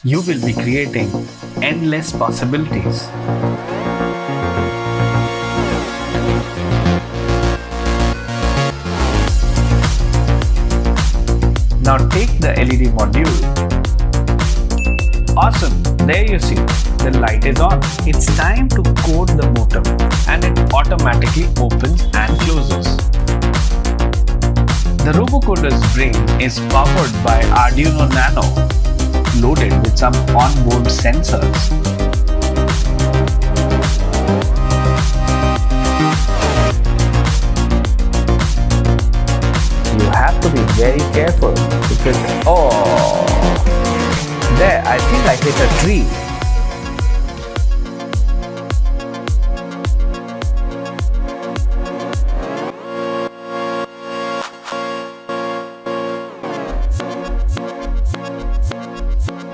You will be creating endless possibilities. Now take the LED module. Awesome, there you see, the light is on. It's time to code the motor and it automatically opens and closes. The robocoder's brain is powered by Arduino Nano, loaded with some onboard sensors. You have to be very careful because, oh, there, I think I hit a tree.